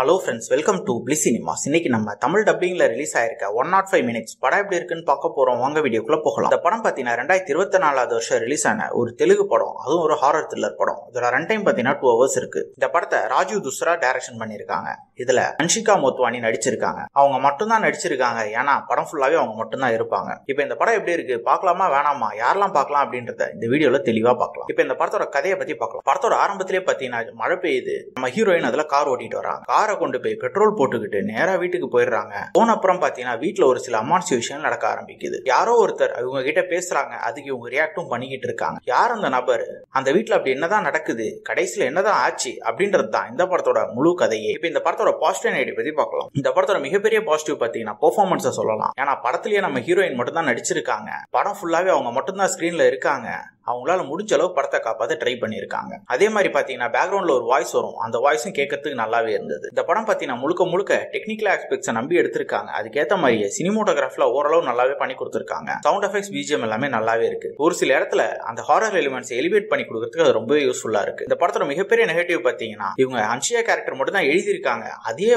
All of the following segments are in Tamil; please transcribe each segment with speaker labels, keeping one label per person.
Speaker 1: Hello friends, welcome to bliss cinemas. இன்னைக்கு நம்ம தமிழ் டப்பிங்ல ரிலீஸ் ஆயிருக்க 105 மினிட்ஸ் படம் எப்படி இருக்குன்னு பார்க்க போறோம். வாங்க வீடியோக்குள்ள போகலாம். இந்த படம் பாத்தீங்கன்னா 2024 வருஷம் ரிலீஸ் ஆன ஒரு தெலுங்கு படம். அதுவும் ஒரு ஹாரர் த்ரில்லர் படம். இதோட ரன் டைம் பாத்தீங்கன்னா 2 hours இருக்கு. இந்த படத்தை ராஜீவ் துஸ்ரா டைரக்ஷன் பண்ணிருக்காங்க. இதுல அன்ஷிகா மோத்வானி நடிச்சிருக்காங்க. அவங்க மட்டும் தான் நடிச்சிருக்காங்க, ஏன்னா படம் ஃபுல்லாவே அவங்க மட்டும் தான் இருப்பாங்க. இப்போ இந்த படம் எப்படி இருக்கு, பார்க்கலாமா வேணாமா, யாரெல்லாம் பார்க்கலாம் அப்படின்றத இந்த வீடியோல தெளிவா பார்க்கலாம். இப்போ இந்த படத்தோட கதையை பத்தி பார்க்கலாம். படத்தோட ஆரம்பத்திலே பாத்தீங்கன்னா மழை பெய்யுது. நம்ம ஹீரோயின் அதுல கார் ஓட்டிட்டு வராங்க. காரை கொண்டு போய் பெட்ரோல் போட்டுக்கிட்டு நேரா வீட்டுக்கு போயிடுறாங்க. போன அப்புறம் பாத்தீங்கன்னா வீட்டுல ஒரு சில அமானுஷ்ய விஷயம் நடக்க ஆரம்பிக்குது. யாரோ ஒருத்தர் இவங்க கிட்ட பேசுறாங்க. அதுக்கு இவங்க ரியாக்டும் பண்ணிக்கிட்டு இருக்காங்க. யார் அந்த நபர், அந்த வீட்டுல அப்படி என்னதான் நடக்குது, கடைசியில என்னதான் ஆச்சு அப்படின்றது தான் இந்த படத்தோட முழு கதையே. இப்ப இந்த படத்தோட பாசிட்டிவ் நெகட்டிவ் பத்தி பார்க்கலாம். இந்த படத்தோட மிகப்பெரிய பாசிட்டிவ் பாத்தீங்கன்னா பெர்ஃபார்மன்ஸ் சொல்லலாம். ஏன்னா படத்திலேயே நம்ம ஹீரோயின் மட்டும் தான் நடிச்சிருக்காங்க. படம் ஃபுல்லாவே அவங்க மட்டும் தான் ஸ்கிரீன்ல இருக்காங்க. அவங்களால முடிஞ்ச அளவு படத்தை காப்பாற்ற ட்ரை பண்ணிருக்காங்க. அதே மாதிரி பாத்தீங்கன்னா பேக்ரவுண்ட்ல ஒரு வாய்ஸ் வரும். அந்த வாய்ஸும் கேட்கறதுக்கு நல்லாவே இருந்தது. இந்த படம் பாத்தீங்கன்னா முழுக்க டெக்னிக்கல் ஆஸ்பெக்ட்ஸ் நம்பி எடுத்திருக்காங்க. அதுக்கேற்ற மாதிரியே சினிமோட்டோகிராஃபில ஓரளவு நல்லாவே பண்ணி கொடுத்திருக்காங்க. சவுண்ட் எஃபெக்ட்ஸ், பிஜிஎம் எல்லாமே நல்லாவே இருக்கு. ஒரு சில இடத்துல அந்த ஹாரர் எலிமெண்ட்ஸ் எலிவேட் பண்ணி கொடுக்கறதுக்கு அது ரொம்பவே யூஸ்ஃபுல்லா இருக்கு. இந்த படத்தோட மிகப்பெரிய நெகட்டிவ் பாத்தீங்கன்னா இவங்க அன்ஷியா கேரக்டர் மட்டும் தான் எழுதியிருக்காங்க. அதே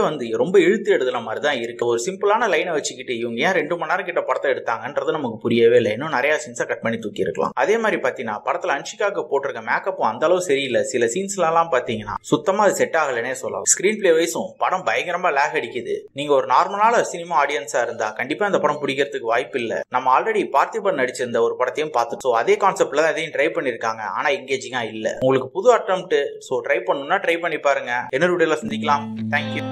Speaker 1: ரொம்ப இழுத்து எழுதுல மாதிரி தான் இருக்கு. ஒரு சிம்பிளான லைனை வச்சுக்கிட்டு இவங்க ஏன் 2 மணி நேரம் கிட்ட படத்தை எடுத்தாங்கன்றது நமக்கு புரியவே இல்லை. இன்னும் நிறைய சீன்ஸை கட் பண்ணி தூக்கி இருக்கலாம். அதே மாதிரி பாத்தீங்கன்னா படத்துல அன்ஷிகாக்கு போட்டிருக்க மேக்கப்பும் அந்த அளவு சரியில்லை. சில சீன்ஸ்ல எல்லாம் பாத்தீங்கன்னா சுத்தமா அது செட் ஆகலனே சொல்லலாம். ஸ்கிரீன் பிளே வைஸும் படம் பயங்கரமா லேக் அடிக்குது. நீங்க ஒரு நார்மலான சினிமா ஆடியன்ஸா இருந்தா கண்டிப்பா இந்த படம் பிடிக்கிறதுக்கு வாய்ப்பு இல்ல. நம்ம ஆல்ரெடி பார்த்திபன் நடிச்சிருந்த ஒரு படத்தையும் பார்த்து அதே கான்செப்ட்ல தான் இதையும் ட்ரை பண்ணிருக்காங்க. ஆனா எங்கேஜிங்கா இல்ல. உங்களுக்கு புது அட்டெம்ப்ட் ட்ரை பண்ணணும்னா ட்ரை பண்ணி பாருங்க. என்ன வீடியோல சந்திக்கலாம். தேங்க்யூ.